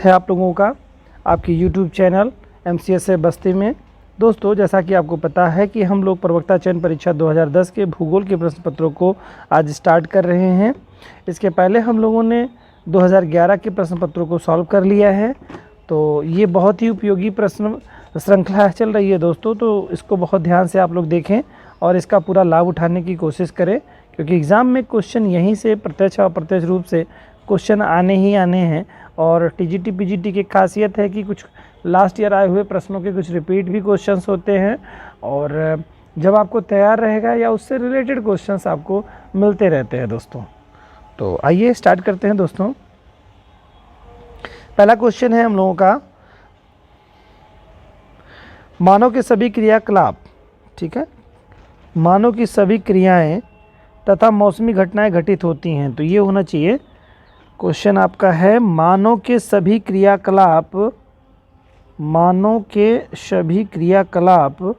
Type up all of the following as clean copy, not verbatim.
है आप लोगों का आपकी YouTube चैनल MCS से बस्ती में। दोस्तों, जैसा कि आपको पता है कि हम लोग प्रवक्ता चयन परीक्षा 2010 के भूगोल के प्रश्न पत्रों को आज स्टार्ट कर रहे हैं। इसके पहले हम लोगों ने 2011 के प्रश्न पत्रों को सॉल्व कर लिया है। तो ये बहुत ही उपयोगी प्रश्न श्रृंखला चल रही है दोस्तों, तो इसको बहुत ध्यान से आप लोग देखें और इसका पूरा लाभ उठाने की कोशिश करें, क्योंकि एग्ज़ाम में क्वेश्चन यहीं से प्रत्यक्ष और अप्रत्यक्ष रूप से क्वेश्चन आने ही आने हैं। और टीजीटी पीजीटी की खासियत है कि कुछ लास्ट ईयर आए हुए प्रश्नों के कुछ रिपीट भी क्वेश्चंस होते हैं, और जब आपको तैयार रहेगा या उससे रिलेटेड क्वेश्चंस आपको मिलते रहते हैं दोस्तों। तो आइए स्टार्ट करते हैं दोस्तों। पहला क्वेश्चन है हम लोगों का, मानव के सभी क्रियाकलाप, ठीक है, मानव की सभी क्रियाएं तथा मौसमी घटनाएं घटित होती हैं। तो ये होना चाहिए क्वेश्चन आपका है, मानव के सभी क्रियाकलाप, मानव के सभी क्रियाकलाप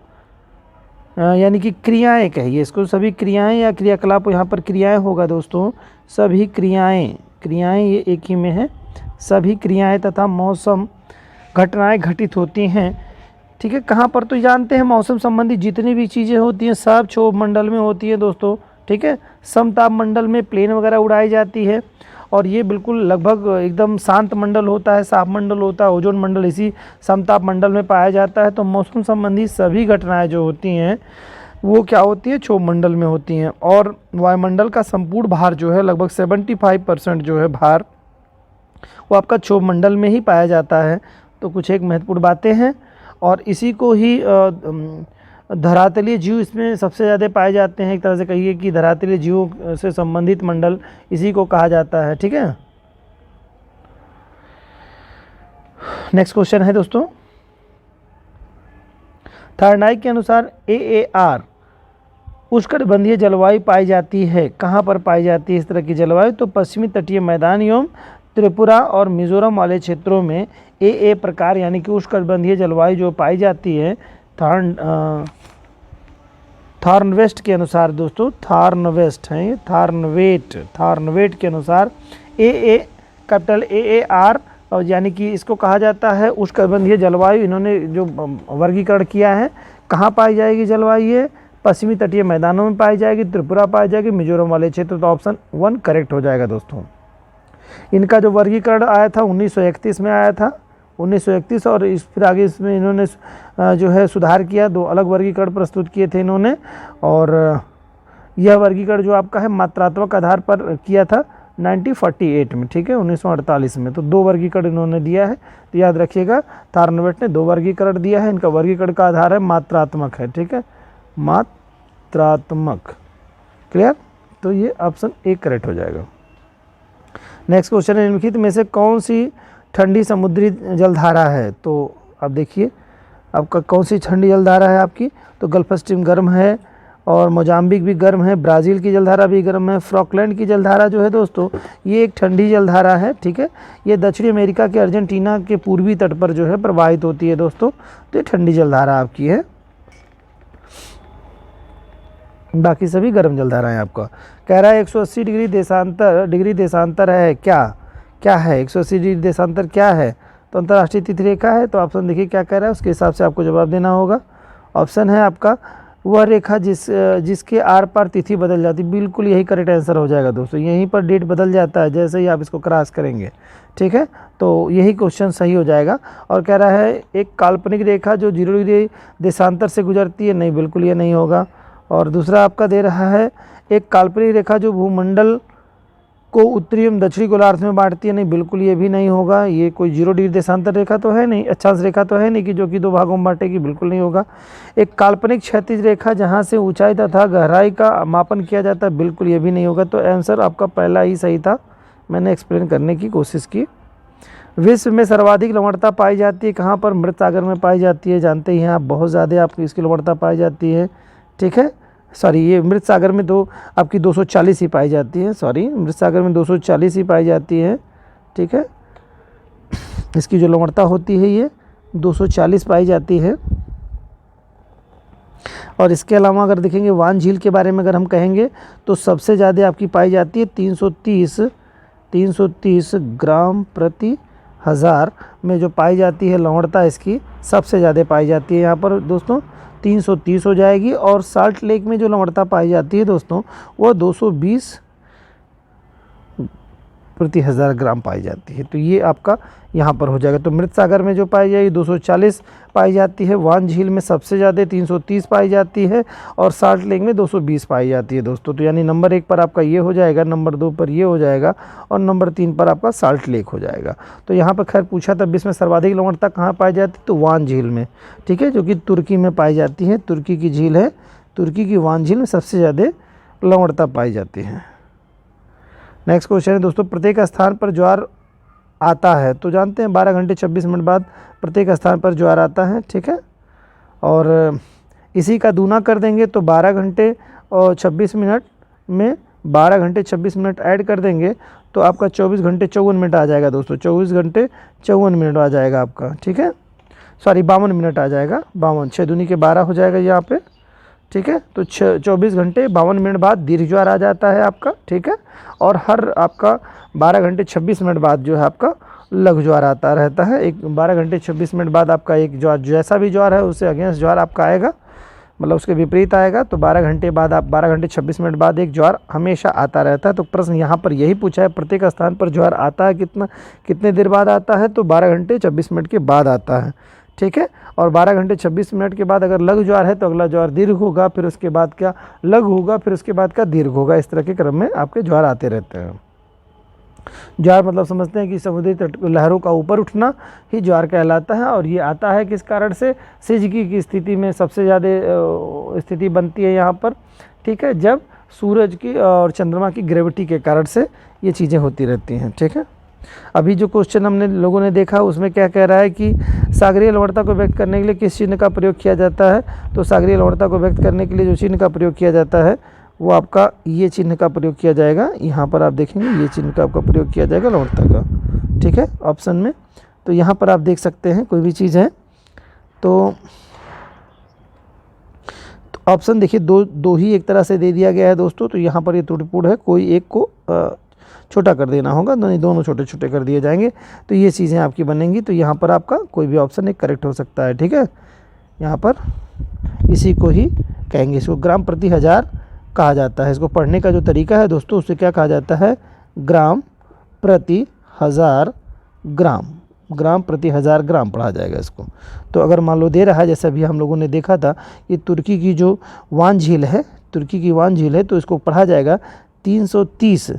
यानी कि क्रियाएं कहिए इसको, सभी क्रियाएं या क्रियाकलाप, यहाँ पर क्रियाएं होगा दोस्तों। सभी क्रियाएं, क्रियाएं ये एक ही में है, सभी क्रियाएं तथा मौसम घटनाएं घटित होती हैं, ठीक है। कहाँ पर? तो जानते हैं मौसम संबंधी जितनी भी चीज़ें होती हैं सब क्षोभ मंडल में होती है दोस्तों, ठीक है। समताप मंडल में प्लेन वगैरह उड़ाई जाती है, और ये बिल्कुल लगभग एकदम शांत मंडल होता है, साफ मंडल होता है। ओजोन मंडल इसी समताप मंडल में पाया जाता है। तो मौसम संबंधी सभी घटनाएं जो होती हैं वो क्या होती है? क्षोभ मंडल में होती हैं। और वायुमंडल का संपूर्ण भार जो है लगभग 75% जो है भार वो आपका क्षोभ मंडल में ही पाया जाता है। तो कुछ एक महत्वपूर्ण बातें हैं, और इसी को ही धरातलीय जीव इसमें सबसे ज़्यादा पाए जाते हैं। एक तरह से कहिए कि धरातलीय जीवों से संबंधित मंडल इसी को कहा जाता है, ठीक है। नेक्स्ट क्वेश्चन है दोस्तों, थॉर्नडाइक के अनुसार AAR उष्णकटिबंधीय जलवायु पाई जाती है। कहाँ पर पाई जाती है इस तरह की जलवायु? तो पश्चिमी तटीय मैदान एवं त्रिपुरा और मिजोरम वाले क्षेत्रों में AA प्रकार यानी कि उष्णकटिबंधीय जलवायु जो पाई जाती है थॉर्नवेस्ट के अनुसार दोस्तों, थॉर्नवेस्ट है ये, थॉर्नवेट के अनुसार AA कैपिटल AAR, और यानी कि इसको कहा जाता है उष्णकटिबंधीय जलवायु। इन्होंने जो वर्गीकरण किया है, कहाँ पाई जाएगी जलवायु? ये पश्चिमी तटीय मैदानों में पाई जाएगी, त्रिपुरा पाई जाएगी, मिजोरम वाले क्षेत्र। तो ऑप्शन 1 करेक्ट हो जाएगा दोस्तों। इनका जो वर्गीकरण आया था 1931 में आया था, 1931, और फिर आगे इसमें इन्होंने जो है सुधार किया, 2 अलग वर्गीकरण प्रस्तुत किए थे इन्होंने। और यह वर्गीकरण जो आपका है मात्रात्मक आधार पर किया था 1948 में, ठीक है, 1948 में। तो 2 वर्गीकरण इन्होंने दिया है, तो याद रखिएगा थॉर्नवेट ने 2 वर्गीकरण दिया है। इनका वर्गीकरण का आधार है मात्रात्मक है, ठीक है, मात्रात्मक। क्लियर? तो ये ऑप्शन 1 करेक्ट हो जाएगा। नेक्स्ट क्वेश्चन है, निम्नलिखित में से कौन सी ठंडी समुद्री जलधारा है? तो आप देखिए आपका कौन सी ठंडी जलधारा है आपकी? तो गल्फ स्ट्रीम गर्म है, और मोजाम्बिक भी गर्म है, ब्राज़ील की जलधारा भी गर्म है। फॉकलैंड की जलधारा जो है दोस्तों ये एक ठंडी जलधारा है, ठीक है। ये दक्षिणी अमेरिका के अर्जेंटीना के पूर्वी तट पर जो है प्रवाहित होती है दोस्तों। तो ये ठंडी जलधारा आपकी है, बाकी सभी गर्म जलधाराएं आपका। कह रहा है 180 डिग्री देशांतर है, क्या है 180 डिग्री देशांतर क्या है? तो अंतर्राष्ट्रीय तिथि रेखा है। तो ऑप्शन देखिए क्या कह रहा है, उसके हिसाब से आपको जवाब देना होगा। ऑप्शन है आपका वह रेखा जिसके आर पार तिथि बदल जाती। बिल्कुल यही करेक्ट आंसर हो जाएगा दोस्तों। यहीं पर डेट बदल जाता है जैसे ही आप इसको क्रॉस करेंगे, ठीक है। तो यही क्वेश्चन सही हो जाएगा। और कह रहा है एक काल्पनिक रेखा जो 0 डिग्री देशांतर से गुजरती है। नहीं, बिल्कुल ये नहीं होगा। और दूसरा आपका दे रहा है एक काल्पनिक रेखा जो भूमंडल को उत्तरी एवं दक्षिणी गोलार्ध में बांटती है। नहीं, बिल्कुल ये भी नहीं होगा। ये कोई 0 डिग्री देशांतर रेखा तो है नहीं, अक्षांश रेखा तो है नहीं कि जो कि 2 भागों में बांटेगी, बिल्कुल नहीं होगा। एक काल्पनिक क्षैतिज रेखा जहाँ से ऊंचाई तथा गहराई का मापन किया जाता है, बिल्कुल ये भी नहीं होगा। तो आंसर आपका पहला ही सही था, मैंने एक्सप्लेन करने की कोशिश की। विश्व में सर्वाधिक लवणता पाई जाती है कहाँ पर? मृत सागर में पाई जाती है। जानते ही हैं आप, बहुत ज़्यादा आपकी इसकी लवणता पाई जाती है, ठीक है। सॉरी, ये मृत सागर में तो आपकी 240 ही पाई जाती है। सॉरी, मृत सागर में 240 ही पाई जाती है, ठीक है। इसकी जो लवणता होती है ये 240 पाई जाती है। और इसके अलावा अगर देखेंगे वान झील के बारे में अगर हम कहेंगे तो सबसे ज़्यादा आपकी पाई जाती है 330 ग्राम प्रति हज़ार में जो पाई जाती है लवणता इसकी सबसे ज़्यादा पाई जाती है यहाँ पर दोस्तों 330 हो जाएगी। और साल्ट लेक में जो लवणता पाई जाती है दोस्तों वो 220 प्रति 1000 ग्राम पाई जाती है। तो ये आपका यहाँ पर हो जाएगा। तो मृत सागर में जो पाई जाएगी 240 पाई जाती है, वान झील में सबसे ज़्यादा 330 पाई जाती है और साल्ट लेक में 220 पाई जाती है दोस्तों। तो यानी नंबर 1 पर आपका ये हो जाएगा, नंबर 2 पर ये हो जाएगा और नंबर 3 पर आपका साल्ट लेक हो जाएगा। तो यहाँ पर खैर पूछा था विश्व में सर्वाधिक लवणता कहाँ पाई जाती है, तो वान झील में, ठीक है, जो कि तुर्की में पाई जाती है। तुर्की की झील है, तुर्की की वान झील में सबसे ज़्यादा लवणता पाई जाती है। नेक्स्ट क्वेश्चन है दोस्तों, प्रत्येक स्थान पर ज्वार आता है, तो जानते हैं 12 घंटे 26 मिनट बाद प्रत्येक स्थान पर ज्वार आता है, ठीक है। और इसी का दूना कर देंगे तो 12 घंटे और 26 मिनट में 12 घंटे 26 मिनट ऐड कर देंगे तो आपका 24 घंटे 54 मिनट आ जाएगा दोस्तों। 24 घंटे 54 मिनट आ जाएगा आपका, ठीक है, सॉरी 52 मिनट आ जाएगा। 52 6 दूनी के 12 हो जाएगा यहाँ पे, ठीक है। तो 24 घंटे 52 मिनट बाद दीर्घ ज्वार आ जाता है आपका, ठीक है। और हर आपका 12 घंटे 26 मिनट बाद जो है आपका लघु ज्वार आता रहता है। एक 12 घंटे 26 मिनट बाद आपका एक ज्वार, जैसा भी ज्वार है उससे अगेंस्ट ज्वार आपका आएगा, मतलब उसके विपरीत आएगा। तो 12 घंटे बाद आप 12 घंटे 26 मिनट बाद एक ज्वार हमेशा आता रहता है। तो प्रश्न यहाँ पर यही पूछा है, प्रत्येक स्थान पर ज्वार आता है कितने देर बाद आता है, तो 12 घंटे 26 मिनट के बाद आता है, ठीक है। और 12 घंटे 26 मिनट के बाद अगर लघु ज्वार है तो अगला ज्वार दीर्घ होगा, फिर उसके बाद क्या लघु होगा, फिर उसके बाद क्या दीर्घ होगा। इस तरह के क्रम में आपके ज्वार आते रहते हैं। ज्वार मतलब समझते हैं कि समुद्री तट लहरों का ऊपर उठना ही ज्वार कहलाता है। और ये आता है किस कारण से, सिजगी की स्थिति में सबसे ज़्यादा स्थिति बनती है यहाँ पर, ठीक है, जब सूरज की और चंद्रमा की ग्रेविटी के कारण से ये चीज़ें होती रहती हैं, ठीक है। अभी जो क्वेश्चन हमने लोगों ने देखा उसमें क्या कह रहा है कि सागरीय लवणता को व्यक्त करने के लिए किस चिन्ह का प्रयोग किया जाता है, तो सागरीय लवणता को व्यक्त करने के लिए जो चिन्ह का प्रयोग किया जाता है वो आपका ये चिन्ह का प्रयोग किया जाएगा। यहाँ पर आप देखेंगे ये चिन्ह का आपका प्रयोग किया जाएगा लवणता का, ठीक है, ऑप्शन में। तो यहाँ पर आप देख सकते हैं कोई भी चीज़ है तो ऑप्शन देखिए दो ही एक तरह से दे दिया गया है दोस्तों। तो यहाँ पर ये त्रुटिपूर्ण है, कोई एक को छोटा कर देना होगा, दोनों छोटे छोटे कर दिए जाएंगे तो ये चीज़ें आपकी बनेंगी। तो यहाँ पर आपका कोई भी ऑप्शन एक करेक्ट हो सकता है, ठीक है। यहाँ पर इसी को ही कहेंगे, इसको ग्राम प्रति 1000 कहा जाता है। इसको पढ़ने का जो तरीका है दोस्तों उससे क्या कहा जाता है, ग्राम प्रति 1000 ग्राम, ग्राम प्रति 1000 ग्राम पढ़ा जाएगा इसको। तो अगर मान लो दे रहा है, जैसे अभी हम लोगों ने देखा था, ये तुर्की की जो वान झील है, तुर्की की वान झील है, तो इसको पढ़ा जाएगा 330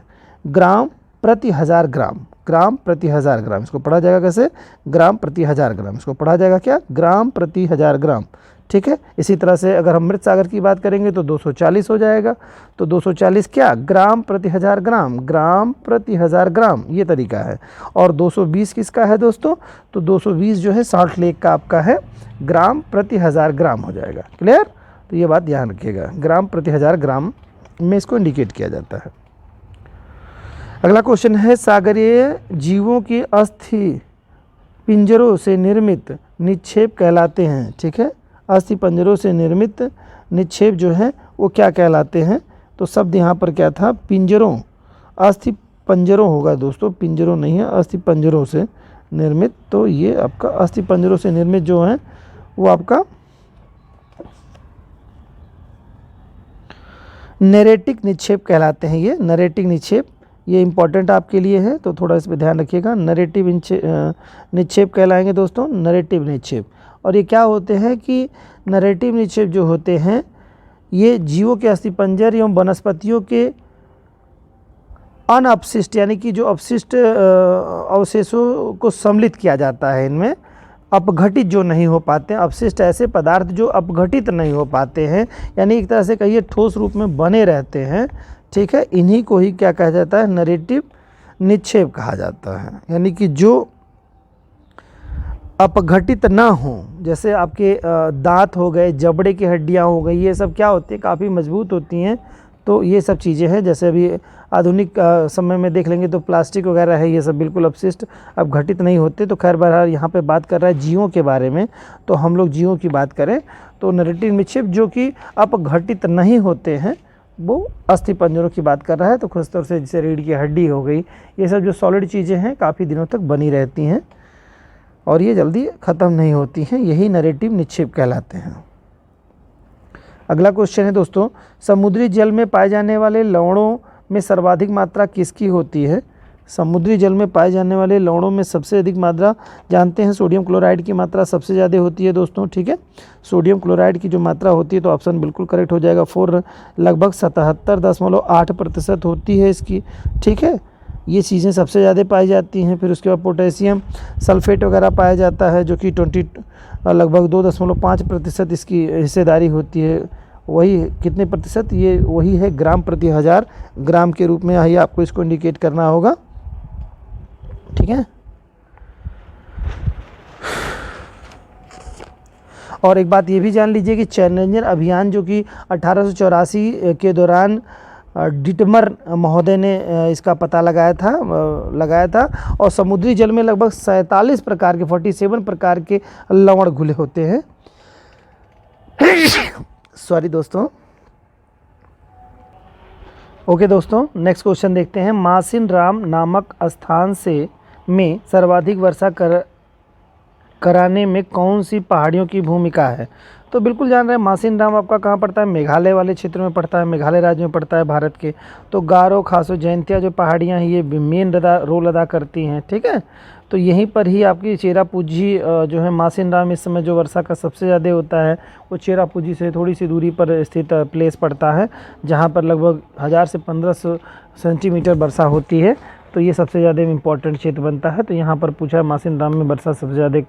ग्राम प्रति 1000 ग्राम, ग्राम प्रति 1000 ग्राम। इसको पढ़ा जाएगा कैसे, ग्राम प्रति 1000 ग्राम। इसको पढ़ा जाएगा क्या, ग्राम प्रति 1000 ग्राम, ठीक है। इसी तरह से अगर हम मृत सागर की बात करेंगे तो 240 हो जाएगा। तो 240 क्या, ग्राम प्रति 1000 ग्राम, ग्राम प्रति 1000 ग्राम, ये तरीका है। और 220 किसका है दोस्तों, तो 220 जो है साल्ट लेक का आपका है, ग्राम प्रति 1000 ग्राम हो जाएगा। क्लियर, तो ये बात ध्यान रखिएगा, ग्राम प्रति 1000 ग्राम में इसको इंडिकेट किया जाता है। अगला क्वेश्चन है, सागरीय जीवों की अस्थि पिंजरों से निर्मित निक्षेप कहलाते हैं, ठीक है। अस्थि पंजरों से निर्मित निक्षेप जो है वो क्या कहलाते हैं, तो शब्द यहाँ पर क्या था, पिंजरों, अस्थि पंजरों होगा दोस्तों, पिंजरों नहीं है, अस्थि पंजरों से निर्मित। तो ये आपका अस्थि पंजरों से निर्मित जो है वो आपका नैरेटिक निक्षेप कहलाते हैं। ये नैरेटिक निक्षेप, ये इंपॉर्टेंट आपके लिए है तो थोड़ा इस पर ध्यान रखिएगा। नैरेटिव निक्षेप कहलाएंगे दोस्तों, नैरेटिव निक्षेप। और ये क्या होते हैं कि नैरेटिव निक्षेप जो होते हैं ये जीवों के अस्थिपंजर एवं वनस्पतियों के अनअपशिष्ट यानी कि जो अपशिष्ट अवशेषों को सम्मिलित किया जाता है, इनमें अपघटित जो नहीं हो पाते हैं, अपशिष्ट ऐसे पदार्थ जो अपघटित नहीं हो पाते हैं, यानी एक तरह से कहिए ठोस रूप में बने रहते हैं, ठीक है। इन्हीं को ही क्या कहा जाता है, नैरेटिव निक्षेप कहा जाता है। यानी कि जो अपघटित ना हो, जैसे आपके दांत हो गए, जबड़े की हड्डियां हो गई, ये सब क्या होती है, काफ़ी मजबूत होती हैं। तो ये सब चीज़ें हैं, जैसे अभी आधुनिक समय में देख लेंगे तो प्लास्टिक वगैरह है, ये सब बिल्कुल अपशिष्ट अपघटित नहीं होते। तो खैर बहरहाल यहाँ पे बात कर रहा है जीवों के बारे में, तो हम लोग जीवों की बात करें तो नैरेटिव निक्षेप जो कि अपघटित नहीं होते हैं वो अस्थि पंजरों की बात कर रहा है। तो खासतौर से जैसे रीढ़ की हड्डी हो गई, ये सब जो सॉलिड चीज़ें हैं काफ़ी दिनों तक बनी रहती हैं और ये जल्दी ख़त्म नहीं होती हैं, यही नैरेटिव निक्षेप कहलाते हैं। अगला क्वेश्चन है दोस्तों, समुद्री जल में पाए जाने वाले लवणों में सर्वाधिक मात्रा किसकी होती है? समुद्री जल में पाए जाने वाले लवणों में सबसे अधिक मात्रा जानते हैं सोडियम क्लोराइड की मात्रा सबसे ज़्यादा होती है दोस्तों, ठीक है। सोडियम क्लोराइड की जो मात्रा होती है, तो ऑप्शन बिल्कुल करेक्ट हो जाएगा 4, लगभग 77.8% होती है इसकी, ठीक है। ये चीज़ें सबसे ज़्यादा पाई जाती हैं। फिर उसके बाद पोटेशियम सल्फेट वगैरह पाया जाता है, जो कि लगभग 2.5% इसकी हिस्सेदारी होती है। वही कितने प्रतिशत, ये वही है ग्राम प्रति 1000 ग्राम के रूप में ही आपको इसको इंडिकेट करना होगा, ठीक है। और एक बात ये भी जान लीजिए कि चैलेंजर अभियान जो कि 1884 के दौरान डिटमर महोदय ने इसका पता लगाया था और समुद्री जल में लगभग 47 प्रकार के 47 प्रकार के लवण घुले होते हैं। सॉरी दोस्तों। ओके दोस्तों, नेक्स्ट क्वेश्चन देखते हैं। मासिन राम नामक स्थान में सर्वाधिक वर्षा कराने में कौन सी पहाड़ियों की भूमिका है? तो बिल्कुल जान रहे हैं, मासिन राम आपका कहाँ पड़ता है? मेघालय वाले क्षेत्र में पड़ता है, मेघालय राज्य में पड़ता है भारत के। तो गारो, खासो, जयंतिया जो पहाड़ियाँ हैं, ये मेन रोल अदा करती हैं, ठीक है। तो यहीं पर ही आपकी चेरापूंजी जो है मासिन राम इस समय जो वर्षा का सबसे ज़्यादा होता है, वो चेरापूंजी से थोड़ी सी दूरी पर स्थित प्लेस पड़ता है, जहाँ पर लगभग 1000 से 1500 सेंटीमीटर वर्षा होती है। तो ये सबसे ज़्यादा इम्पोर्टेंट क्षेत्र बनता है। तो यहाँ पर पूछा है मासिन राम में वर्षा सबसे ज़्यादा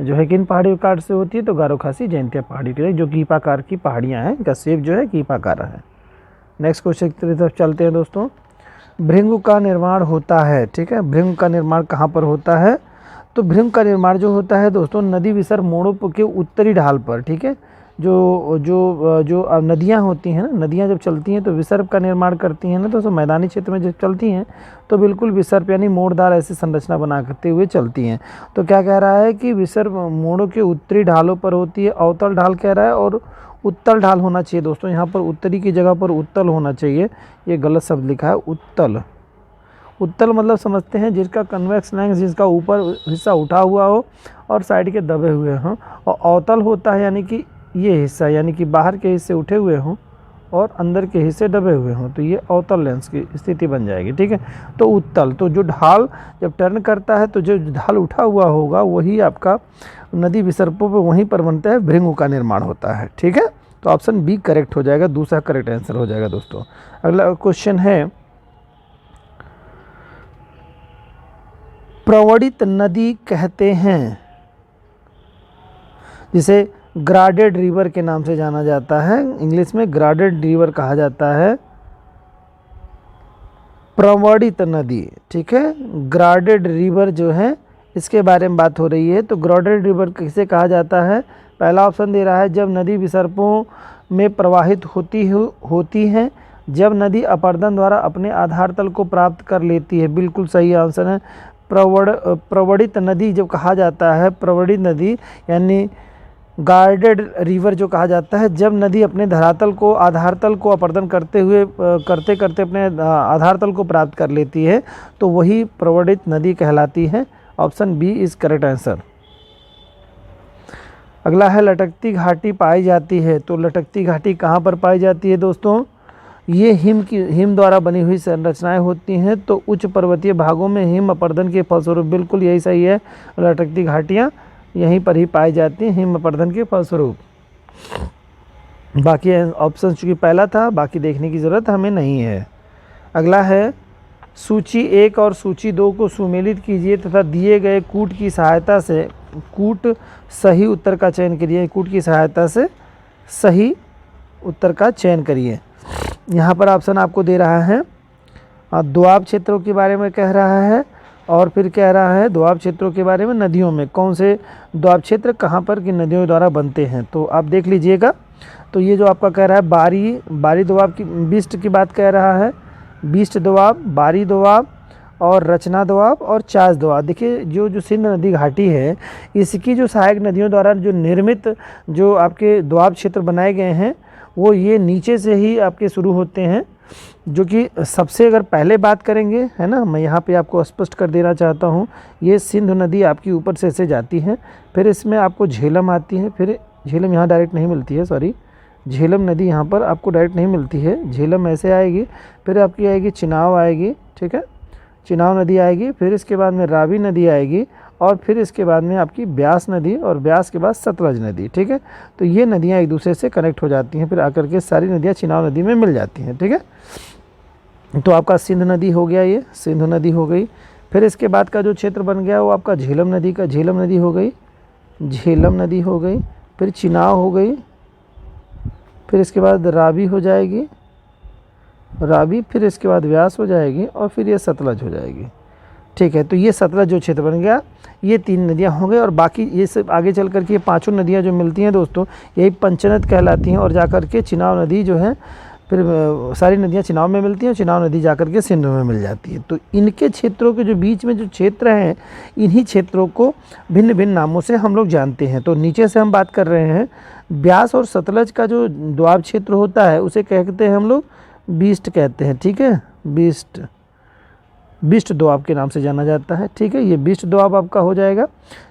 जो है किन पहाड़ियों कार से होती है? तो गारो, खासी, जयंतिया पहाड़ी की, जो कीपाकार की पहाड़ियाँ हैं, इनका शेप जो है कीपाकार है। नेक्स्ट क्वेश्चन की तरफ चलते हैं दोस्तों। भृंग का निर्माण होता है, ठीक है। भृंग का निर्माण कहाँ पर होता है? तो भृंग का निर्माण जो होता है दोस्तों, नदी विसर्ग मोड़ों के उत्तरी ढाल पर, ठीक है। जो नदियाँ होती हैं ना, नदियाँ जब चलती हैं तो विसर्ग का निर्माण करती हैं ना, तो मैदानी क्षेत्र में जब चलती हैं तो बिल्कुल विसर्ग यानी मोड़दार ऐसी संरचना बना करते हुए चलती हैं। तो क्या कह रहा है कि विसर्ग मोड़ों के उत्तरी ढालों पर होती है, अवतल ढाल कह रहा है, और उत्तल ढाल होना चाहिए दोस्तों। यहाँ पर उत्तरी की जगह पर उत्तल होना चाहिए, ये गलत शब्द लिखा है, उत्तल। उत्तल मतलब समझते हैं जिसका कन्वेक्स लेंस, जिसका ऊपर हिस्सा उठा हुआ हो और साइड के दबे हुए हों। और अवतल होता है यानी कि ये हिस्सा, यानी कि बाहर के हिस्से उठे हुए हों और अंदर के हिस्से दबे हुए हों, तो ये अवतल लेंस की स्थिति बन जाएगी, ठीक है। तो उत्तल, तो जो ढाल जब टर्न करता है तो जो ढाल उठा हुआ होगा वही आपका नदी विसर्पों पर वहीं पर बनता है, भृंग का निर्माण होता है, ठीक है। तो ऑप्शन बी करेक्ट हो जाएगा, दूसरा करेक्ट आंसर हो जाएगा दोस्तों। अगला क्वेश्चन है, प्रवणित नदी कहते हैं जिसे ग्राडेड रिवर के नाम से जाना जाता है, इंग्लिश में ग्राडेड रिवर कहा जाता है, प्रवणित नदी, ठीक है। ग्राडेड रिवर जो है इसके बारे में बात हो रही है। तो ग्राडेड रिवर किसे कहा जाता है? पहला ऑप्शन दे रहा है जब नदी विसर्पों में प्रवाहित होती है, जब नदी अपर्दन द्वारा अपने आधार तल को प्राप्त कर लेती है, बिल्कुल सही आंसर है। प्रवणित नदी जब कहा जाता है, प्रवणित नदी यानी गार्डेड रिवर जो कहा जाता है, जब नदी अपने धरातल को आधार तल को अपर्दन करते करते अपने आधार तल को प्राप्त कर लेती है, तो वही प्रवणित नदी कहलाती है। Option B is correct answer. अगला है, लटकती घाटी पाई जाती है। तो लटकती घाटी कहाँ पर पाई जाती है दोस्तों? ये हिम द्वारा बनी हुई संरचनाएं होती हैं। तो उच्च पर्वतीय भागों में हिम अपर्दन के फलस्वरूप, बिल्कुल यही सही है, लटकती घाटियाँ यहीं पर ही पाई जाती हैं हिम अपर्दन के फलस्वरूप। बाकी ऑप्शन चूँकि पहला था, बाकी देखने की ज़रूरत हमें नहीं है। अगला है, सूची 1 और सूची 2 को सुमेलित कीजिए तथा दिए गए कूट की सहायता से सही उत्तर का चयन करिए। कूट की सहायता से सही उत्तर का चयन करिए। यहाँ पर ऑप्शन आपको दे रहा है, दोआब क्षेत्रों के बारे में कह रहा है, और फिर कह रहा है दोआब क्षेत्रों के बारे में, नदियों में कौन से दोआब क्षेत्र कहाँ पर कि नदियों द्वारा बनते हैं। तो आप देख लीजिएगा। तो ये जो आपका कह रहा है बारी दोआब की, बिस्ट की बात कह रहा है, बिस्ट दोआब, बारी दोआब और रचना दोआब और चास दोआब। देखिए जो सिंध नदी घाटी है, इसकी जो सहायक नदियों द्वारा जो निर्मित जो आपके दोआब क्षेत्र बनाए गए हैं, वो ये नीचे से ही आपके शुरू होते हैं, जो कि सबसे अगर पहले बात करेंगे, है ना, मैं यहाँ पे आपको स्पष्ट कर देना चाहता हूँ, ये सिंधु नदी आपकी ऊपर से ऐसे जाती है, फिर इसमें आपको झेलम आती है, फिर झेलम यहाँ डायरेक्ट नहीं मिलती है, सॉरी, झेलम नदी यहाँ पर आपको डायरेक्ट नहीं मिलती है, झेलम ऐसे आएगी, फिर आपकी आएगी चिनाव आएगी, ठीक है, चिनाव नदी आएगी, फिर इसके बाद में रावी नदी आएगी, और फिर इसके बाद में आपकी ब्यास नदी, और ब्यास के बाद सतलज नदी, ठीक है। तो ये नदियाँ एक दूसरे से कनेक्ट हो जाती हैं, फिर आकर के सारी नदियाँ चिनाव नदी में मिल जाती हैं, ठीक है। तो आपका सिंध नदी हो गया, ये सिंधु नदी हो गई। फिर इसके बाद का जो क्षेत्र बन गया वो आपका झेलम नदी का, झेलम नदी हो गई, झेलम नदी हो गई, फिर चिनाव हो गई, फिर इसके बाद रावी हो जाएगी, रावी, फिर इसके बाद व्यास हो जाएगी, और फिर ये सतलज हो जाएगी, ठीक है। तो ये सतलज जो क्षेत्र बन गया, ये 3 नदियाँ हो गई, और बाकी ये सब आगे चल कर के ये 5 नदियाँ जो मिलती हैं दोस्तों, यही पंचनद कहलाती हैं, और जाकर के चिनाव नदी जो है, फिर सारी नदियाँ चिनाव में मिलती हैं, और चिनाव नदी जाकर के सिंधु में मिल जाती है। तो इनके क्षेत्रों के जो बीच में जो क्षेत्र हैं, इन्हीं क्षेत्रों को भिन्न भिन्न नामों से हम लोग जानते हैं। तो नीचे से हम बात कर रहे हैं, ब्यास और सतलज का जो दोआब क्षेत्र होता है उसे कहते हैं हम लोग बीस्ट कहते हैं, ठीक है, बीस्ट, बिस्ट दोआब के नाम से जाना जाता है, ठीक है, ये बिस्ट दोआब आपका हो जाएगा।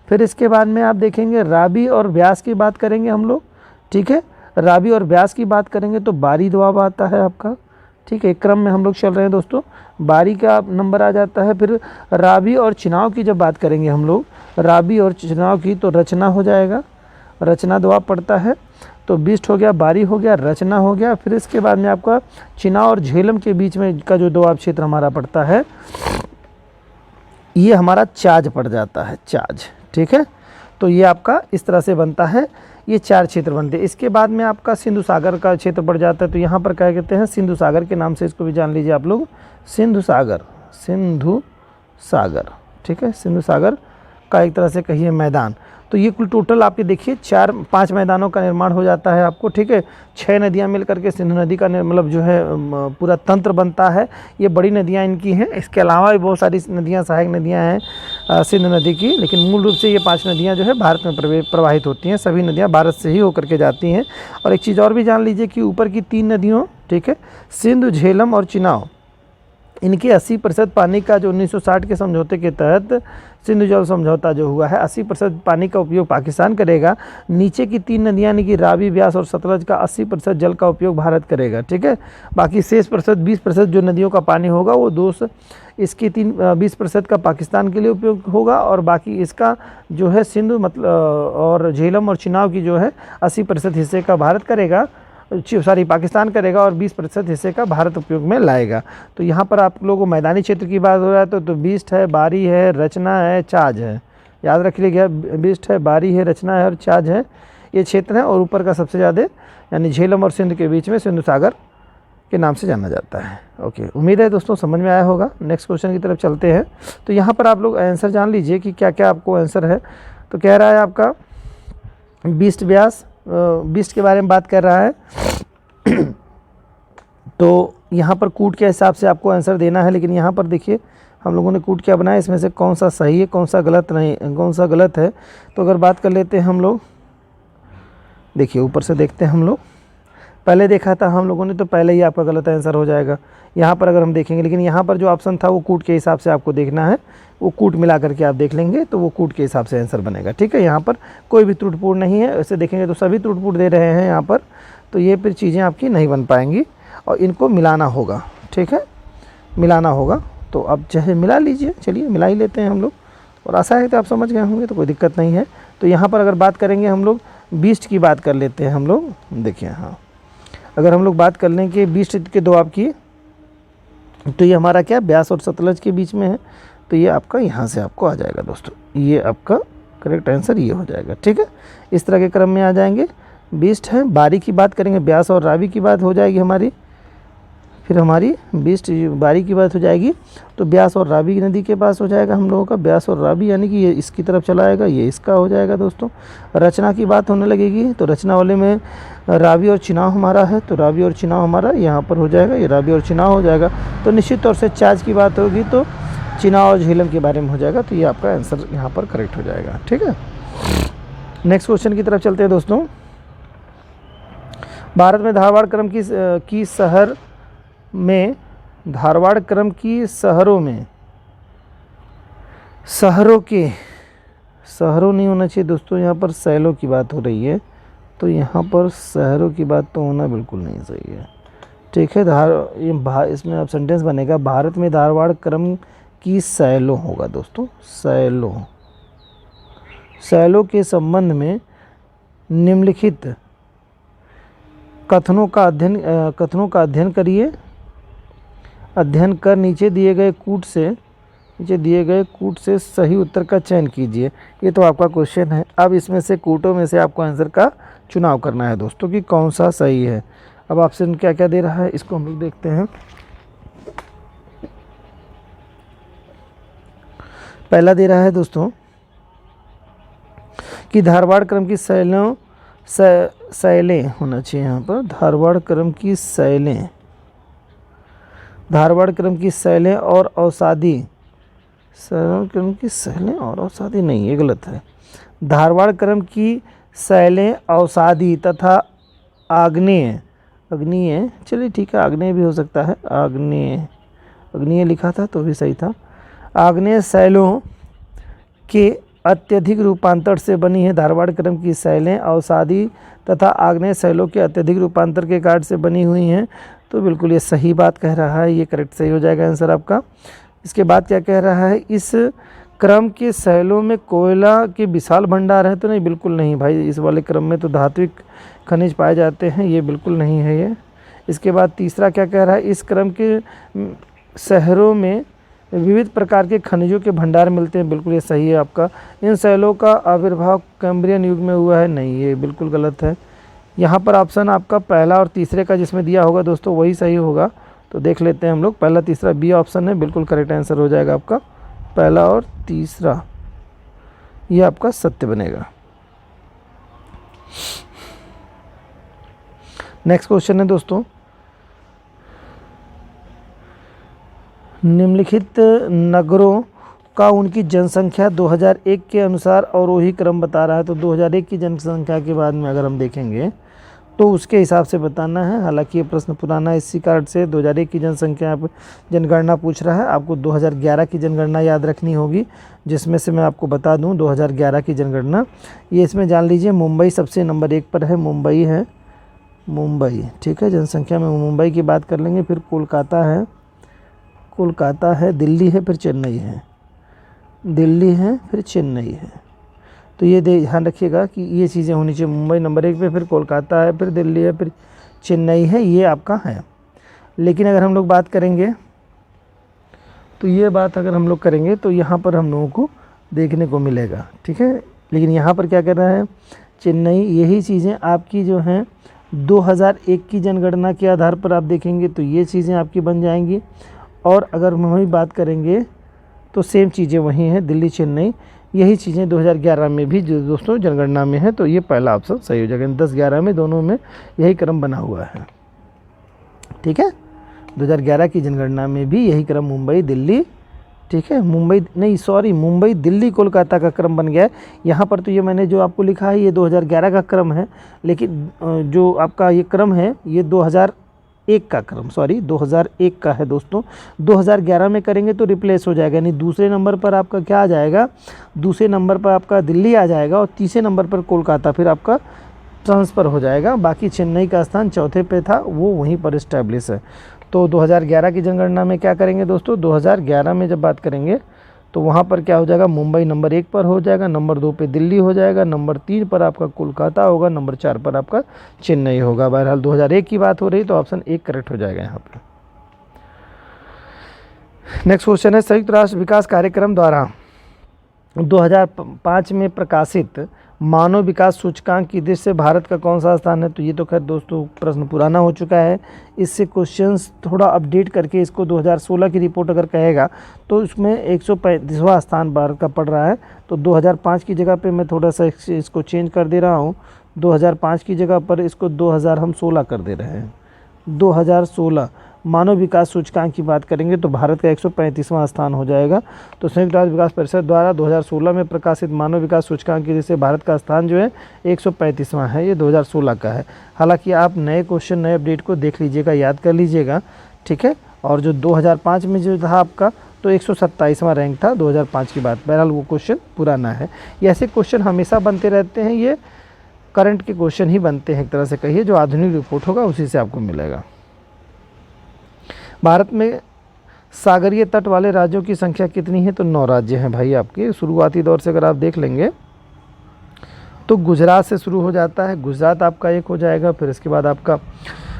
फिर इसके बाद में आप देखेंगे रावी और व्यास की बात करेंगे हम लोग, ठीक है, रावी और व्यास की बात करेंगे तो बारी दोआब आता है आपका, ठीक है, एक क्रम में हम लोग चल रहे हैं दोस्तों, बारी का नंबर आ जाता है। फिर रावी और चिनाव की जब बात करेंगे हम लोग, रावी और चिनाव की, तो रचना हो जाएगा, रचना दोआब पड़ता है। तो बिस्ट हो गया, बारी हो गया, रचना हो गया। फिर इसके बाद में आपका चिनाव और झेलम के बीच में का जो दोआब क्षेत्र हमारा पड़ता है, ये हमारा चाज पड़ जाता है, चाज, ठीक है। तो ये आपका इस तरह से बनता है, ये 4 क्षेत्र बनते हैं। इसके बाद में आपका सिंधु सागर का क्षेत्र पड़ जाता है, तो यहाँ पर क्या कहते हैं, सिंधु सागर के नाम से इसको भी जान लीजिए आप लोग, सिंधु सागर, सिंधु सागर, ठीक है, सिंधु सागर का एक तरह से कहिए मैदान। तो ये कुल टोटल आपके देखिए 4-5 मैदानों का निर्माण हो जाता है आपको, ठीक है। 6 नदियाँ मिल करके सिंधु नदी का मतलब जो है पूरा तंत्र बनता है। ये बड़ी नदियाँ इनकी हैं, इसके अलावा भी बहुत सारी नदियाँ, सहायक नदियाँ हैं सिंधु नदी की, लेकिन मूल रूप से ये 5 नदियाँ जो है भारत में प्रवाहित होती हैं। सभी नदियाँ भारत से ही होकर के जाती हैं। और एक चीज़ और भी जान लीजिए कि ऊपर की 3 नदियों, ठीक है, सिंधु, झेलम और चिनाव, इनके 80% पानी का जो 1960 के समझौते के तहत सिंधु जल समझौता जो हुआ है, 80% पानी का उपयोग पाकिस्तान करेगा। नीचे की 3 नदियाँ यानी कि रावी, व्यास और सतलज का 80% जल का उपयोग भारत करेगा, ठीक है। बाकी शेष 20% जो नदियों का पानी होगा वो इसकी 20% का पाकिस्तान के लिए उपयोग होगा, और बाकी इसका जो है सिंधु मतलब और झेलम और चिनाव की जो है 80% हिस्से का भारत करेगा, पाकिस्तान करेगा, और 20% हिस्से का भारत उपयोग में लाएगा। तो यहाँ पर आप लोगों को मैदानी क्षेत्र की बात हो रहा है तो बिस्ट है, बारी है, रचना है, चाज है, याद रख लीजिएगा, बिस्ट है, बारी है, रचना है और चाज है, ये क्षेत्र है। और ऊपर का सबसे ज़्यादा यानी झेलम और सिंध के बीच में सिंधु सागर के नाम से जाना जाता है। ओके, उम्मीद है दोस्तों समझ में आया होगा। नेक्स्ट क्वेश्चन की तरफ चलते हैं। तो यहाँ पर आप लोग आंसर जान लीजिए कि क्या क्या आपको आंसर है। तो कह रहा है आपका बिस्ट, व्यास, बिस्ट के बारे में बात कर रहा है। तो यहाँ पर कूट के हिसाब से आपको आंसर देना है, लेकिन यहाँ पर देखिए हम लोगों ने कूट क्या बनाया, इसमें से कौन सा सही है, कौन सा गलत नहीं, कौन सा गलत है। तो अगर बात कर लेते हैं हम लोग, देखिए ऊपर से देखते हैं हम लोग, पहले देखा था हम लोगों ने तो पहले ही आपका गलत आंसर हो जाएगा। यहाँ पर अगर हम देखेंगे, लेकिन यहाँ पर जो ऑप्शन था वो कूट के हिसाब से आपको देखना है, वो कूट मिला करके आप देख लेंगे तो वो कूट के हिसाब से आंसर बनेगा, ठीक है। यहाँ पर कोई भी त्रुटिपूर्ण नहीं है, ऐसे देखेंगे तो सभी त्रुटिपूर्ण दे रहे हैं यहाँ पर, तो ये फिर चीज़ें आपकी नहीं बन पाएंगी और इनको मिलाना होगा, ठीक है, मिलाना होगा। तो अब चाहे मिला लीजिए, चलिए मिला ही लेते हैं हम लोग, और आशा है कि आप समझ गए होंगे, तो कोई दिक्कत नहीं है। तो यहाँ पर अगर बात करेंगे हम लोग, बिस्ट की बात कर लेते हैं हम लोग। देखिए हाँ, अगर हम लोग बात कर लें कि बिस्ट के दोआब की, तो ये हमारा क्या ब्यास और सतलज के बीच में है, तो ये आपका यहाँ से आपको आ जाएगा दोस्तों, ये आपका करेक्ट आंसर ये हो जाएगा, ठीक है। इस तरह के क्रम में आ जाएंगे। बिस्ट है, बारी की बात करेंगे, ब्यास और रावी की बात हो जाएगी हमारी, फिर हमारी बिस्ट बारी की बात हो जाएगी, तो ब्यास और रावी नदी के पास हो जाएगा हम लोगों का, ब्यास और रावी, यानी कि ये इसकी तरफ चला आएगा, ये इसका हो जाएगा दोस्तों। रचना की बात होने लगेगी, तो रचना वाले में रावी और चिनाव हमारा है, तो रावी और चिनाव हमारा यहाँ पर हो जाएगा, ये रावी और चिनाव हो जाएगा। तो निश्चित तौर से चाज की बात होगी तो चिनाव और झेलम के बारे में हो जाएगा, तो ये आपका आंसर यहाँ पर करेक्ट हो जाएगा, ठीक है। नेक्स्ट क्वेश्चन की तरफ चलते हैं दोस्तों। भारत में धारवाड़ क्रम की शहर में, धारवाड़ क्रम की शहरों में, शहरों नहीं होना चाहिए दोस्तों, यहाँ पर शैलों की बात हो रही है, तो यहाँ पर शहरों की बात तो होना बिल्कुल नहीं सही है। ठीक है, इसमें अब सेंटेंस बनेगा भारत में धारवाड़ क्रम की शैलों होगा दोस्तों, शैलों के संबंध में निम्नलिखित कथनों का अध्ययन करिए। अध्ययन कर नीचे दिए गए कूट से सही उत्तर का चयन कीजिए। ये तो आपका क्वेश्चन है। अब इसमें से कूटों में से आपको आंसर का चुनाव करना है दोस्तों कि कौन सा सही है। अब ऑप्शन क्या क्या दे रहा है इसको हम लोग देखते हैं। पहला दे रहा है दोस्तों कि धारवाड़ क्रम की शैलें होना चाहिए, यहाँ पर धारवाड़ क्रम की शैलें और अवसादी, नहीं, ये गलत है। धारवाड़ क्रम की शैलें अवसादी तथा आग्नेय, चलिए ठीक है, आग्नेय भी हो सकता है, आग्नेय लिखा था तो भी सही था। आग्नेय शैलों के अत्यधिक रूपांतर से बनी है। धारवाड़ क्रम की शैलें अवसादी तथा आग्नेय शैलों के अत्यधिक रूपांतर के कारण से बनी हुई हैं, तो बिल्कुल ये सही बात कह रहा है, ये करेक्ट सही हो जाएगा आंसर आपका। इसके बाद क्या कह रहा है, इस क्रम के शैलों में कोयला के विशाल भंडार है, तो नहीं, बिल्कुल नहीं भाई, इस वाले क्रम में तो धात्विक खनिज पाए जाते हैं, ये बिल्कुल नहीं है ये। इसके बाद तीसरा क्या कह रहा है, इस क्रम के शहरों में विविध प्रकार के खनिजों के भंडार मिलते हैं, बिल्कुल ये सही है आपका। इन शैलों का आविर्भाव कैम्ब्रियन युग में हुआ है, नहीं, ये बिल्कुल गलत है। यहाँ पर ऑप्शन आपका पहला और तीसरे का जिसमें दिया होगा दोस्तों वही सही होगा, तो देख लेते हैं हम लोग। पहला तीसरा बी ऑप्शन है, बिल्कुल करेक्ट आंसर हो जाएगा आपका, पहला और तीसरा ये आपका सत्य बनेगा। नेक्स्ट क्वेश्चन है दोस्तों, निम्नलिखित नगरों का उनकी जनसंख्या 2001 के अनुसार अवरोही क्रम बता रहा है। तो 2001 की जनसंख्या के बाद में अगर हम देखेंगे तो उसके हिसाब से बताना है। हालांकि ये प्रश्न पुराना है, इसी कारण से 2001 की जनगणना पूछ रहा है। आपको 2011 की जनगणना याद रखनी होगी, जिसमें से मैं आपको बता दूं 2011 की जनगणना, ये इसमें जान लीजिए मुंबई सबसे नंबर 1 पर है, मुंबई, ठीक है, जनसंख्या में मुंबई की बात कर लेंगे, फिर कोलकाता है, दिल्ली है, फिर चेन्नई है, तो ये ध्यान रखिएगा कि ये चीज़ें होनी चाहिए। मुंबई नंबर 1 पे, फिर कोलकाता है, फिर दिल्ली है, फिर चेन्नई है, ये आपका है। लेकिन अगर हम लोग बात करेंगे तो यहाँ पर हम लोगों को देखने को मिलेगा, ठीक है। लेकिन यहाँ पर क्या कर रहा है, चेन्नई, यही चीज़ें आपकी जो हैं 2001 की जनगणना के आधार पर आप देखेंगे तो ये चीज़ें आपकी बन जाएंगी। और अगर हम वही बात करेंगे तो सेम चीज़ें वही हैं, दिल्ली चेन्नई, यही चीज़ें 2011 में भी जो दोस्तों जनगणना में है, तो ये पहला ऑप्शन सही हो जाएगा। 10-11 में दोनों में यही क्रम बना हुआ है, ठीक है। 2011 की जनगणना में भी यही क्रम मुंबई दिल्ली, ठीक है, मुंबई दिल्ली कोलकाता का क्रम बन गया है। यहाँ पर तो ये मैंने जो आपको लिखा है ये 2011 का क्रम है, लेकिन जो आपका ये क्रम है ये 2001 का है दोस्तों। 2011 में करेंगे तो रिप्लेस हो जाएगा, यानी दूसरे नंबर पर आपका क्या आ जाएगा, दूसरे नंबर पर आपका दिल्ली आ जाएगा और तीसरे नंबर पर कोलकाता, फिर आपका ट्रांसफ़र हो जाएगा। बाकी चेन्नई का स्थान चौथे पे था, वो वहीं पर इस्टेब्लिश है। तो 2011 की जनगणना में क्या करेंगे दोस्तों, 2011 में जब बात करेंगे तो वहाँ पर क्या हो जाएगा, मुंबई नंबर 1 पर हो जाएगा, नंबर 2 पे दिल्ली हो जाएगा, नंबर 3 पर आपका कोलकाता होगा, नंबर 4 पर आपका चेन्नई होगा। बहरहाल 2001 की बात हो रही तो ऑप्शन 1 करेक्ट हो जाएगा यहाँ पर। नेक्स्ट क्वेश्चन है, संयुक्त राष्ट्र विकास कार्यक्रम द्वारा 2005 में प्रकाशित मानव विकास सूचकांक की दृष्टि से भारत का कौन सा स्थान है। तो ये तो खैर दोस्तों प्रश्न पुराना हो चुका है, इससे क्वेश्चंस थोड़ा अपडेट करके इसको 2016 की रिपोर्ट अगर कहेगा तो इसमें 135वां स्थान भारत का पड़ रहा है। तो 2005 की जगह पे मैं थोड़ा सा इसको चेंज कर दे रहा हूँ, 2005 की जगह पर इसको 2016 कर दे रहे हैं। 2016 मानव विकास सूचकांक की बात करेंगे तो भारत का 135वां स्थान हो जाएगा। तो संयुक्त राष्ट्र विकास परिषद द्वारा 2016 में प्रकाशित मानव विकास सूचकांक की जैसे भारत का स्थान जो है 135वां है, ये 2016 का है। हालांकि आप नए क्वेश्चन नए अपडेट को देख लीजिएगा, याद कर लीजिएगा, ठीक है। और जो 2005 में जो था आपका तो 127वां रैंक था 2005 की बात। बहरहाल वो क्वेश्चन पुराना है। ये ऐसे क्वेश्चन हमेशा बनते रहते हैं, ये करंट के क्वेश्चन ही बनते हैं एक तरह से कहिए, जो आधुनिक रिपोर्ट होगा उसी से आपको मिलेगा। भारत में सागरीय तट वाले राज्यों की संख्या कितनी है? तो 9 राज्य हैं भाई आपके। शुरुआती दौर से अगर आप देख लेंगे तो गुजरात से शुरू हो जाता है, गुजरात आपका एक हो जाएगा, फिर इसके बाद आपका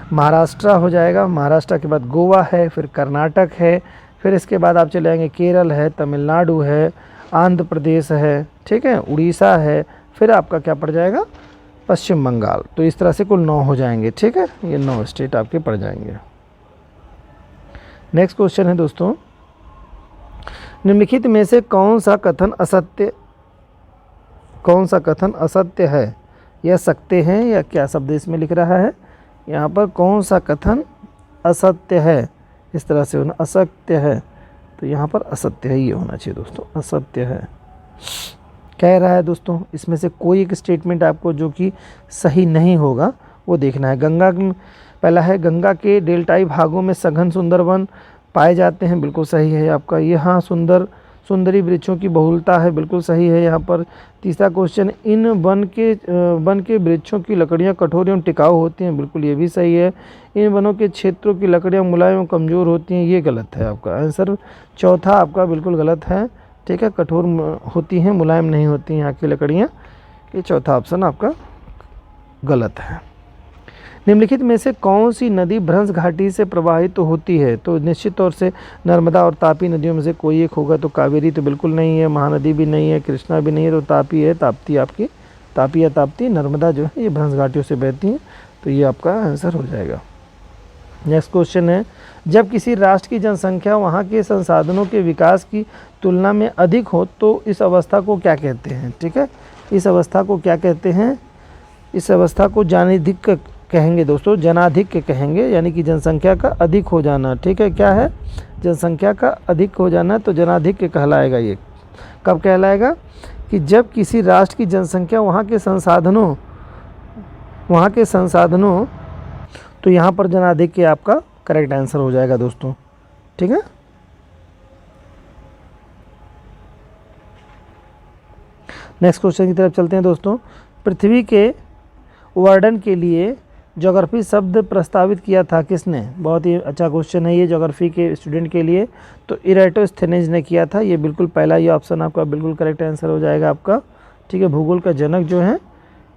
महाराष्ट्र हो जाएगा, महाराष्ट्र के बाद गोवा है, फिर कर्नाटक है, फिर इसके बाद आप चले आएंगे केरल है, तमिलनाडु है, आंध्र प्रदेश है, ठीक है, उड़ीसा है, फिर आपका क्या पड़ जाएगा? पश्चिम बंगाल। तो इस तरह से कुल 9 हो जाएंगे, ठीक है, ये 9 स्टेट आपके पड़ जाएंगे। नेक्स्ट क्वेश्चन है दोस्तों, निम्नलिखित में से कौन सा कथन असत्य है या सकते हैं या क्या शब्द इसमें लिख रहा है यहाँ पर, कौन सा कथन असत्य है, इस तरह से होना असत्य है, तो यहाँ पर असत्य है ये होना चाहिए दोस्तों, असत्य है कह रहा है दोस्तों। इसमें से कोई एक स्टेटमेंट आपको जो कि सही नहीं होगा वो देखना है। पहला है गंगा के डेल्टाई भागों में सघन सुंदरवन पाए जाते हैं, बिल्कुल सही है आपका। यहाँ सुंदरी वृक्षों की बहुलता है, बिल्कुल सही है यहाँ पर। तीसरा क्वेश्चन, इन वन के वृक्षों की लकड़ियाँ कठोर एवं टिकाऊ होती हैं, बिल्कुल ये भी सही है। इन वनों के क्षेत्रों की लकड़ियाँ मुलायम एवं कमज़ोर होती हैं, ये गलत है आपका आंसर। चौथा आपका बिल्कुल गलत है, ठीक है, कठोर होती हैं मुलायम नहीं होती हैं यहाँ की लकड़ियाँ, ये चौथा ऑप्शन आपका गलत है। निम्नलिखित में से कौन सी नदी भ्रंश घाटी से प्रवाहित तो होती है? तो निश्चित तौर से नर्मदा और तापी नदियों में से कोई एक होगा। तो कावेरी तो बिल्कुल नहीं है, महानदी भी नहीं है, कृष्णा भी नहीं है, तो तापी है, ताप्ती आपकी, तापी या ताप्ती, नर्मदा जो है ये भ्रंश घाटियों से बहती हैं, तो ये आपका आंसर हो जाएगा। नेक्स्ट क्वेश्चन है, जब किसी राष्ट्र की जनसंख्या वहाँ के संसाधनों के विकास की तुलना में अधिक हो तो इस अवस्था को क्या कहते हैं? ठीक है, इस अवस्था को क्या कहते हैं? इस अवस्था को जनाधिक्य कहेंगे दोस्तों, जनाधिक्य कहेंगे, यानी कि जनसंख्या का अधिक हो जाना, ठीक है, क्या है? जनसंख्या का अधिक हो जाना, तो जनाधिक्य कहलाएगा। ये कब कहलाएगा? कि जब किसी राष्ट्र की जनसंख्या वहाँ के संसाधनों तो यहाँ पर जनाधिक्य आपका करेक्ट आंसर हो जाएगा दोस्तों, ठीक है। नेक्स्ट क्वेश्चन की तरफ चलते हैं दोस्तों। पृथ्वी के वर्णन के लिए ज्योग्राफी शब्द प्रस्तावित किया था किसने? बहुत ही अच्छा क्वेश्चन है ये ज्योग्राफी के स्टूडेंट के लिए। तो इराटोस्थेनेज ने किया था, ये बिल्कुल पहला ये ऑप्शन आपका बिल्कुल करेक्ट आंसर हो जाएगा आपका, ठीक है। भूगोल का जनक जो है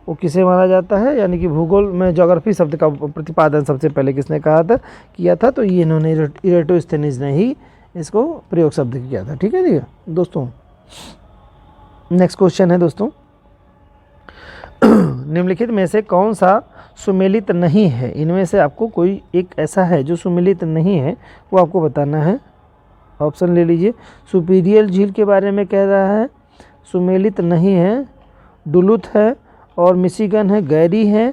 वो किसे माना जाता है, यानी कि भूगोल में ज्योग्राफी शब्द का प्रतिपादन सबसे पहले किसने किया था? तो ये इन्होंने इराटोस्थेनेज ने ही इसको प्रयोग शब्द किया था, ठीक है दोस्तों। नेक्स्ट क्वेश्चन है दोस्तों, निम्नलिखित में से कौन सा सुमेलित नहीं है? इनमें से आपको कोई एक ऐसा है जो सुमेलित नहीं है, वो आपको बताना है। ऑप्शन ले लीजिए। सुपीरियर झील के बारे में कह रहा है, सुमेलित नहीं है, डुलुथ है, और मिशिगन है, गैरी है,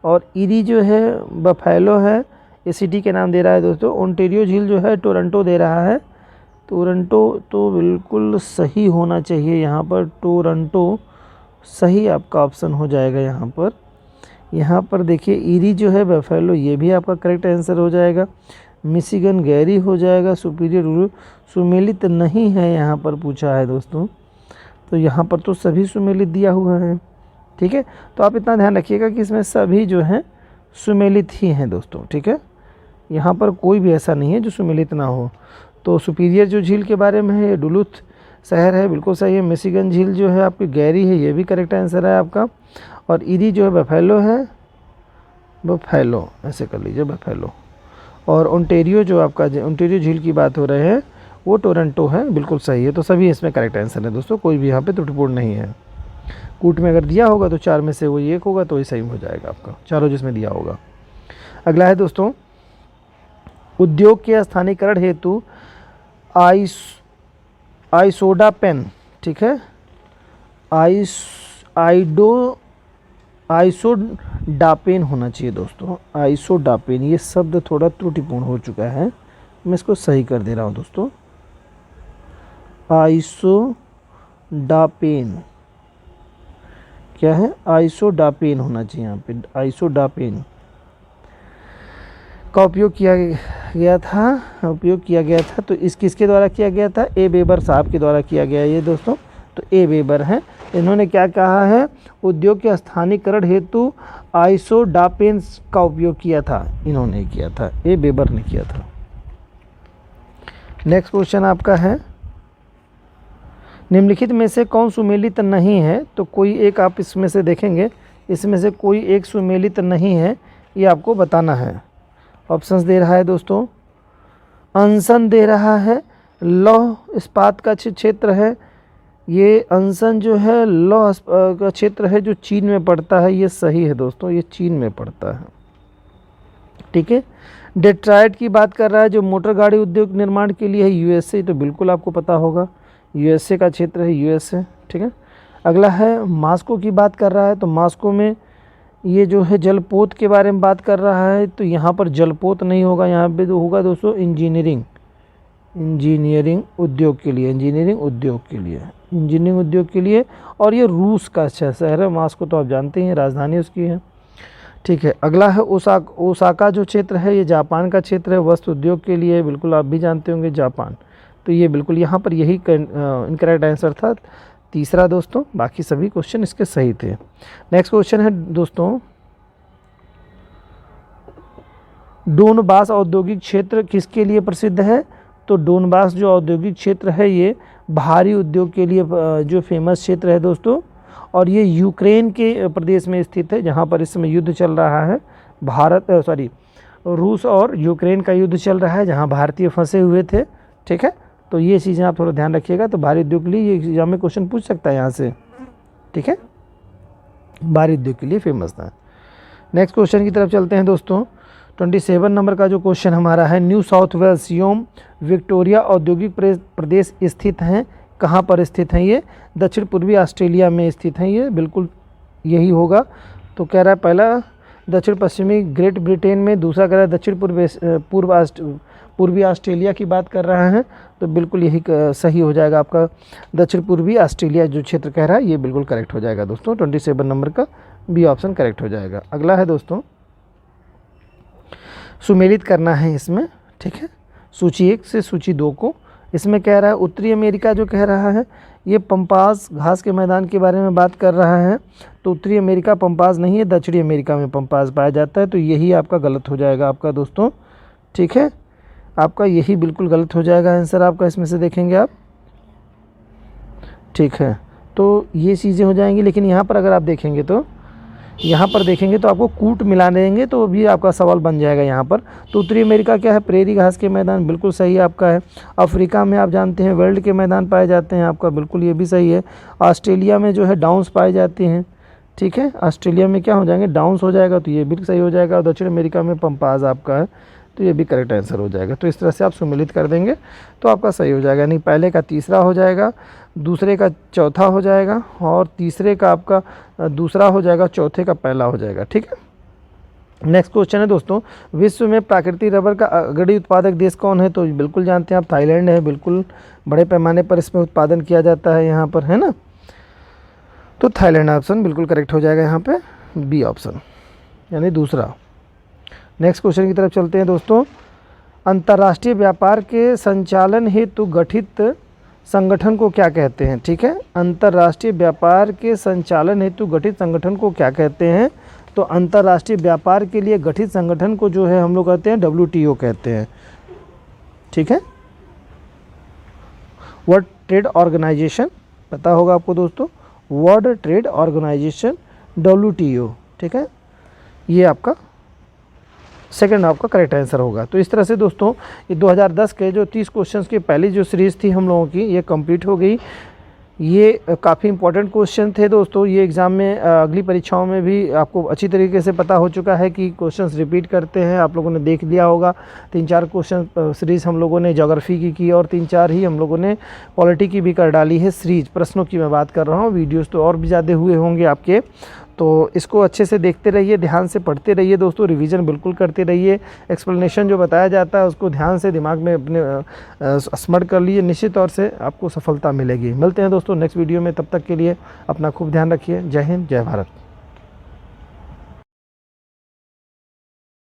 और ईरी जो है बफेलो है, ये सिटी के नाम दे रहा है दोस्तों। ओंटारियो झील जो है टोरंटो दे रहा है, टोरंटो तो बिल्कुल सही होना चाहिए यहाँ पर, टोरंटो सही आपका ऑप्शन हो जाएगा यहाँ पर। यहाँ पर देखिए ईरी जो है बफेलो, ये भी आपका करेक्ट आंसर हो जाएगा। मिशिगन गैरी हो जाएगा। सुपीरियर सुमेलित नहीं है यहाँ पर पूछा है दोस्तों, तो यहाँ पर तो सभी सुमेलित दिया हुआ है, ठीक है। तो आप इतना ध्यान रखिएगा कि इसमें सभी जो हैं सुमेलित ही हैं दोस्तों, ठीक है। यहाँ पर कोई भी ऐसा नहीं है जो सुमेलित ना हो। तो सुपीरियर जो झील के बारे में है ये डुलुथ शहर है, बिल्कुल सही है। मिशिगन झील जो है आपकी गैरी है, ये भी करेक्ट आंसर है आपका। और ईरी जो है बफेलो है, बफेलो ऐसे कर लीजिए बफेलो। और ओंटारियो जो आपका ओंटारियो झील की बात हो रहे हैं वो टोरंटो है, बिल्कुल सही है। तो सभी इसमें करेक्ट आंसर है दोस्तों, कोई भी यहाँ पे त्रुटिपूर्ण नहीं है। कूट में अगर दिया होगा तो 4 में से वही एक होगा, तो ये सही हो जाएगा आपका, चारों जिसमें दिया होगा। अगला है दोस्तों, उद्योग के स्थानीयकरण हेतु आइसोडा पेन, ठीक है, आइसोडापेन होना चाहिए दोस्तों, आइसोडापेन। ये शब्द थोड़ा त्रुटिपूर्ण हो चुका है, मैं इसको सही कर दे रहा हूँ दोस्तों। आइसोडापेन क्या है? आइसोडापेन होना चाहिए यहाँ पे, आइसोडापेन का उपयोग किया गया था। तो इस किसके द्वारा किया गया था? ए वेबर साहब के द्वारा किया गया ये दोस्तों। तो ए वेबर हैं, इन्होंने क्या कहा है? उद्योग के स्थानीयकरण हेतु आइसोडापेन का उपयोग किया था, इन्होंने किया था, ए वेबर ने किया था। नेक्स्ट क्वेश्चन आपका है, निम्नलिखित में से कौन सुमेलित नहीं है? तो कोई एक आप इसमें से देखेंगे, इसमें से कोई एक सुमेलित नहीं है, ये आपको बताना है। ऑप्शंस दे रहा है दोस्तों, अनसन दे रहा है, लौह इस्पात का क्षेत्र है, ये अनसन जो है लौह का क्षेत्र है जो चीन में पड़ता है, ये सही है दोस्तों, ये चीन में पड़ता है। ठीक है। डेट्रॉयट की बात कर रहा है जो मोटर गाड़ी उद्योग निर्माण के लिए है, यूएसए, तो बिल्कुल आपको पता होगा, यूएसए का क्षेत्र है, यूएसए। ठीक है। अगला है मास्को की बात कर रहा है, तो मास्को में ये जो है जलपोत के बारे में बात कर रहा है, तो यहाँ पर जलपोत नहीं होगा, यहाँ पे तो होगा दोस्तों इंजीनियरिंग उद्योग के लिए, इंजीनियरिंग उद्योग के लिए। और ये रूस का शहर है मास्को, तो आप जानते हैं राजधानी उसकी है। ठीक है। अगला है ओसाका जो क्षेत्र है, ये जापान का क्षेत्र है, वस्त्र उद्योग के लिए, बिल्कुल आप भी जानते होंगे जापान। तो ये बिल्कुल यहाँ पर यही इनकरेक्ट आंसर था, तीसरा दोस्तों। बाकी सभी क्वेश्चन इसके सही थे। नेक्स्ट क्वेश्चन है दोस्तों, डोनबास औद्योगिक क्षेत्र किसके लिए प्रसिद्ध है? तो डोनबास जो औद्योगिक क्षेत्र है ये भारी उद्योग के लिए जो फेमस क्षेत्र है दोस्तों, और ये यूक्रेन के प्रदेश में स्थित है, जहाँ पर इस समय युद्ध चल रहा है। रूस और यूक्रेन का युद्ध चल रहा है, जहाँ भारतीय फंसे हुए थे। ठीक है। तो ये चीज़ें आप थोड़ा ध्यान रखिएगा। तो भारी उद्योग के लिए ये एग्जाम में क्वेश्चन पूछ सकता है यहाँ से। ठीक है, भारी उद्योग के लिए फेमस था। नेक्स्ट क्वेश्चन की तरफ चलते हैं दोस्तों। 27 नंबर का जो क्वेश्चन हमारा है, न्यू साउथ वेल्स एवं विक्टोरिया औद्योगिक प्रदेश स्थित हैं, कहाँ पर स्थित हैं? ये दक्षिण पूर्वी ऑस्ट्रेलिया में स्थित हैं, ये बिल्कुल यही होगा। तो कह रहा है पहला दक्षिण पश्चिमी ग्रेट ब्रिटेन में, दूसरा कह रहा है दक्षिण पूर्वी ऑस्ट्रेलिया की बात कर रहा है, तो बिल्कुल यही सही हो जाएगा आपका। दक्षिण पूर्वी ऑस्ट्रेलिया जो क्षेत्र कह रहा है ये बिल्कुल करेक्ट हो जाएगा दोस्तों। 27 नंबर का बी ऑप्शन करेक्ट हो जाएगा। अगला है दोस्तों, सुमेलित करना है इसमें। ठीक है, सूची 1 से सूची 2 को। इसमें कह रहा है उत्तरी अमेरिका जो कह रहा है ये पंपास घास के मैदान के बारे में बात कर रहा है, तो उत्तरी अमेरिका पंपास नहीं है, दक्षिणी अमेरिका में पंपास पाया जाता है, तो यही आपका गलत हो जाएगा आपका दोस्तों। ठीक है, आपका यही बिल्कुल गलत हो जाएगा आंसर आपका, इसमें से देखेंगे आप। ठीक है, तो ये चीज़ें हो जाएंगी। लेकिन यहाँ पर अगर आप देखेंगे तो आपको कूट मिला देंगे तो भी आपका सवाल बन जाएगा यहाँ पर। तो उत्तरी अमेरिका क्या है? प्रेरी घास के मैदान, बिल्कुल सही आपका है। अफ्रीका में आप जानते हैं वेल्ड के मैदान पाए जाते हैं आपका, बिल्कुल ये भी सही है। ऑस्ट्रेलिया में जो है डाउन्स पाए जाते हैं। ठीक है, ऑस्ट्रेलिया में क्या हो जाएंगे? डाउन्स हो जाएगा, तो ये भी सही हो जाएगा। और दक्षिण अमेरिका में पंपाज आपका है, तो ये भी करेक्ट आंसर हो जाएगा। तो इस तरह से आप सम्मिलित कर देंगे तो आपका सही हो जाएगा। यानी पहले का तीसरा हो जाएगा, दूसरे का चौथा हो जाएगा, और तीसरे का आपका दूसरा हो जाएगा, चौथे का पहला हो जाएगा। ठीक है, नेक्स्ट क्वेश्चन है दोस्तों, विश्व में प्राकृतिक रबर का अग्रणी उत्पादक देश कौन है? तो बिल्कुल जानते हैं आप, थाईलैंड है। बिल्कुल बड़े पैमाने पर इसमें उत्पादन किया जाता है यहाँ पर, है ना। तो थाईलैंड ऑप्शन बिल्कुल करेक्ट हो जाएगा यहाँ पे, बी ऑप्शन यानी दूसरा। नेक्स्ट क्वेश्चन की तरफ चलते हैं दोस्तों। अंतर्राष्ट्रीय व्यापार के संचालन हेतु गठित संगठन को क्या कहते हैं? ठीक है, अंतर्राष्ट्रीय व्यापार के संचालन हेतु गठित संगठन को क्या कहते हैं? तो अंतर्राष्ट्रीय व्यापार के लिए गठित संगठन को जो है हम लोग कहते हैं WTO कहते हैं। ठीक है, वर्ल्ड ट्रेड ऑर्गेनाइजेशन, पता होगा आपको दोस्तों, वर्ल्ड ट्रेड ऑर्गेनाइजेशन WTO। ठीक है, ये आपका सेकंड आपका करेक्ट आंसर होगा। तो इस तरह से दोस्तों ये 2010 के जो 30 क्वेश्चंस की पहली जो सीरीज़ थी हम लोगों की, ये कंप्लीट हो गई। ये काफ़ी इंपॉर्टेंट क्वेश्चन थे दोस्तों। ये एग्ज़ाम में अगली परीक्षाओं में भी आपको अच्छी तरीके से पता हो चुका है कि क्वेश्चंस रिपीट करते हैं, आप लोगों ने देख लिया होगा। 3-4 क्वेश्चन सीरीज़ हम लोगों ने ज्योग्राफी की और 3-4 ही हम लोगों ने पॉलिटी की भी कर डाली है सीरीज। प्रश्नों की मैं बात कर रहा हूँ, वीडियोज़ तो और भी ज़्यादा हुए होंगे आपके। तो इसको अच्छे से देखते रहिए, ध्यान से पढ़ते रहिए दोस्तों, रिवीजन बिल्कुल करते रहिए, एक्सप्लेनेशन जो बताया जाता है उसको ध्यान से दिमाग में अपने स्मरण कर लिए, निश्चित तौर से आपको सफलता मिलेगी। मिलते हैं दोस्तों नेक्स्ट वीडियो में, तब तक के लिए अपना खूब ध्यान रखिए। जय हिंद, जय भारत।